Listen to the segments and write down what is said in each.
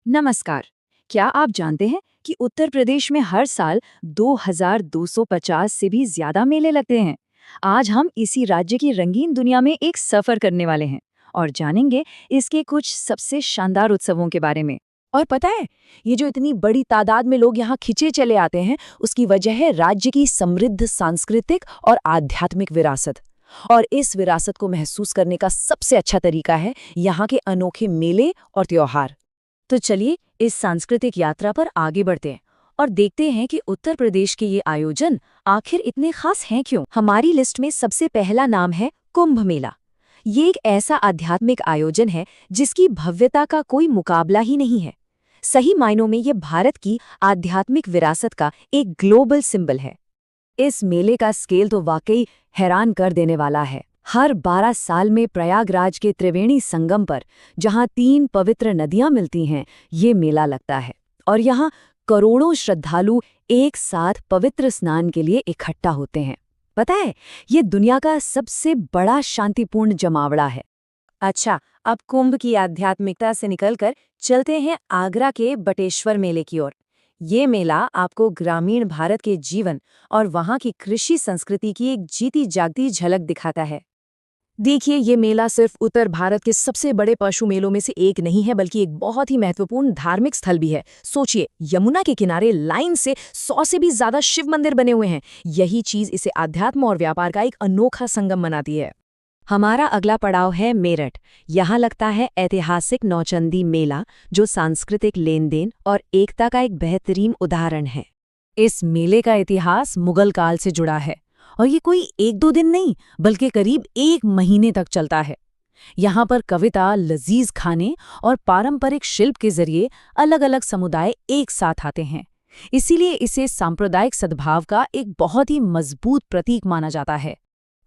नमस्कार। क्या आप जानते हैं कि उत्तर प्रदेश में हर साल 2250 से भी ज्यादा मेले लगते हैं। आज हम इसी राज्य की रंगीन दुनिया में एक सफर करने वाले हैं और जानेंगे इसके कुछ सबसे शानदार उत्सवों के बारे में। और पता है, ये जो इतनी बड़ी तादाद में लोग यहाँ खिंचे चले आते हैं, उसकी वजह है राज्य की समृद्ध सांस्कृतिक और आध्यात्मिक विरासत। और इस विरासत को महसूस करने का सबसे अच्छा तरीका है यहाँ के अनोखे मेले और त्योहार। तो चलिए इस सांस्कृतिक यात्रा पर आगे बढ़ते हैं और देखते हैं कि उत्तर प्रदेश के ये आयोजन आखिर इतने खास हैं क्यों। हमारी लिस्ट में सबसे पहला नाम है कुंभ मेला। ये एक ऐसा आध्यात्मिक आयोजन है जिसकी भव्यता का कोई मुकाबला ही नहीं है। सही मायनों में ये भारत की आध्यात्मिक विरासत का एक ग्लोबल सिंबल है। इस मेले का स्केल तो वाकई हैरान कर देने वाला है। हर 12 साल में प्रयागराज के त्रिवेणी संगम पर, जहां 3 पवित्र नदियां मिलती हैं, ये मेला लगता है। और यहाँ करोड़ों श्रद्धालु एक साथ पवित्र स्नान के लिए इकट्ठा होते हैं। पता है, ये दुनिया का सबसे बड़ा शांतिपूर्ण जमावड़ा है। अच्छा, अब कुंभ की आध्यात्मिकता से निकलकर चलते हैं आगरा के बटेश्वर मेले की ओर। ये मेला आपको ग्रामीण भारत के जीवन और वहाँ की कृषि संस्कृति की एक जीती जागती झलक दिखाता है। देखिए, ये मेला सिर्फ उत्तर भारत के सबसे बड़े पशु मेलों में से एक नहीं है, बल्कि एक बहुत ही महत्वपूर्ण धार्मिक स्थल भी है। सोचिए, यमुना के किनारे लाइन से 100 से भी ज्यादा शिव मंदिर बने हुए हैं। यही चीज इसे अध्यात्म और व्यापार का एक अनोखा संगम बनाती है। हमारा अगला पड़ाव है मेरठ। यहाँ लगता है ऐतिहासिक नौचंदी मेला, जो सांस्कृतिक लेन-देन और एकता का एक बेहतरीन उदाहरण है। इस मेले का इतिहास मुगल काल से जुड़ा है और ये कोई 1-2 दिन नहीं, बल्कि करीब 1 महीने तक चलता है। यहाँ पर कविता, लजीज खाने और पारंपरिक शिल्प के जरिए अलग-अलग समुदाय एक साथ आते हैं। इसीलिए इसे सांप्रदायिक सद्भाव का एक बहुत ही मजबूत प्रतीक माना जाता है।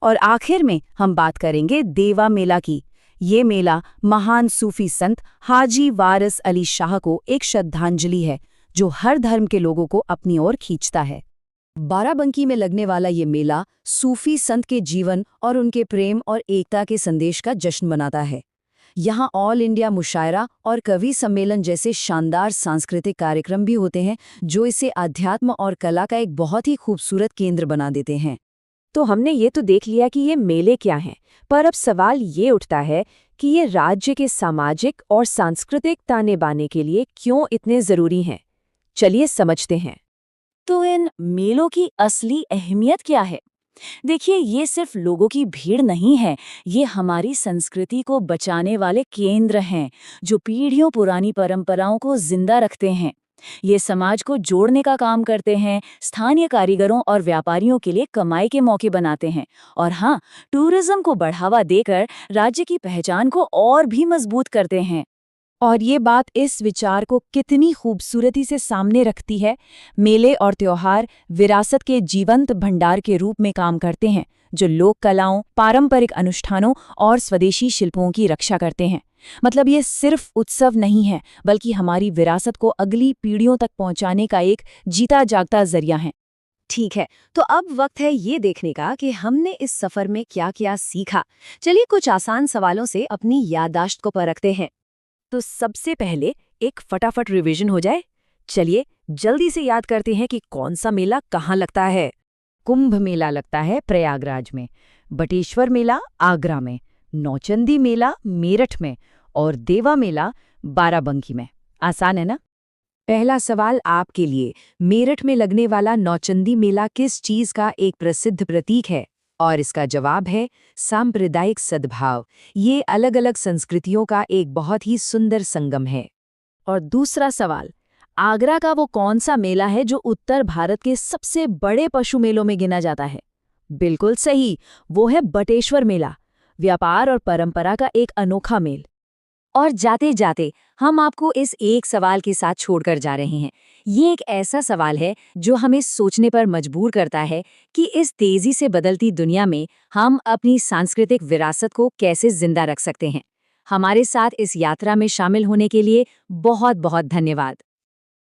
और आखिर में हम बात करेंगे देवा मेला की। ये मेला महान सूफी संत हाजी वारिस अली शाह को एक श्रद्धांजलि है, जो हर धर्म के लोगों को अपनी ओर खींचता है। बाराबंकी में लगने वाला ये मेला सूफी संत के जीवन और उनके प्रेम और एकता के संदेश का जश्न मनाता है। यहाँ ऑल इंडिया मुशायरा और कवि सम्मेलन जैसे शानदार सांस्कृतिक कार्यक्रम भी होते हैं, जो इसे अध्यात्म और कला का एक बहुत ही खूबसूरत केंद्र बना देते हैं। तो हमने ये तो देख लिया कि ये मेले क्या हैं, पर अब सवाल ये उठता है कि ये राज्य के सामाजिक और सांस्कृतिक ताने बाने के लिए क्यों इतने जरूरी हैं। चलिए समझते हैं। तो इन मेलों की असली अहमियत क्या है? देखिए, ये सिर्फ लोगों की भीड़ नहीं है, ये हमारी संस्कृति को बचाने वाले केंद्र हैं, जो पीढ़ियों पुरानी परंपराओं को जिंदा रखते हैं। ये समाज को जोड़ने का काम करते हैं, स्थानीय कारीगरों और व्यापारियों के लिए कमाई के मौके बनाते हैं, और हाँ, टूरिज्म को बढ़ावा देकर राज्य की पहचान को और भी मजबूत करते हैं। और ये बात इस विचार को कितनी खूबसूरती से सामने रखती है। मेले और त्योहार विरासत के जीवंत भंडार के रूप में काम करते हैं, जो लोक कलाओं, पारंपरिक अनुष्ठानों और स्वदेशी शिल्पों की रक्षा करते हैं। मतलब ये सिर्फ उत्सव नहीं है, बल्कि हमारी विरासत को अगली पीढ़ियों तक पहुंचाने का एक जीता जागता जरिया है। ठीक है, तो अब वक्त है ये देखने का कि हमने इस सफर में क्या क्या सीखा। चलिए कुछ आसान सवालों से अपनी याददाश्त को परखते हैं। तो सबसे पहले एक फटाफट रिवीजन हो जाए। चलिए जल्दी से याद करते हैं कि कौन सा मेला कहाँ लगता है। कुंभ मेला लगता है प्रयागराज में, बटेश्वर मेला आगरा में, नौचंदी मेला मेरठ में और देवा मेला बाराबंकी में। आसान है ना? पहला सवाल आपके लिए, मेरठ में लगने वाला नौचंदी मेला किस चीज का एक प्रसिद्ध प्रतीक है? और इसका जवाब है सांप्रदायिक सद्भाव। ये अलग अलग संस्कृतियों का एक बहुत ही सुंदर संगम है। और दूसरा सवाल, आगरा का वो कौन सा मेला है जो उत्तर भारत के सबसे बड़े पशु मेलों में गिना जाता है? बिल्कुल सही, वो है बटेश्वर मेला, व्यापार और परंपरा का एक अनोखा मेल। और जाते जाते हम आपको इस एक सवाल के साथ छोड़कर जा रहे हैं। ये एक ऐसा सवाल है जो हमें सोचने पर मजबूर करता है कि इस तेजी से बदलती दुनिया में हम अपनी सांस्कृतिक विरासत को कैसे जिंदा रख सकते हैं। हमारे साथ इस यात्रा में शामिल होने के लिए बहुत बहुत धन्यवाद।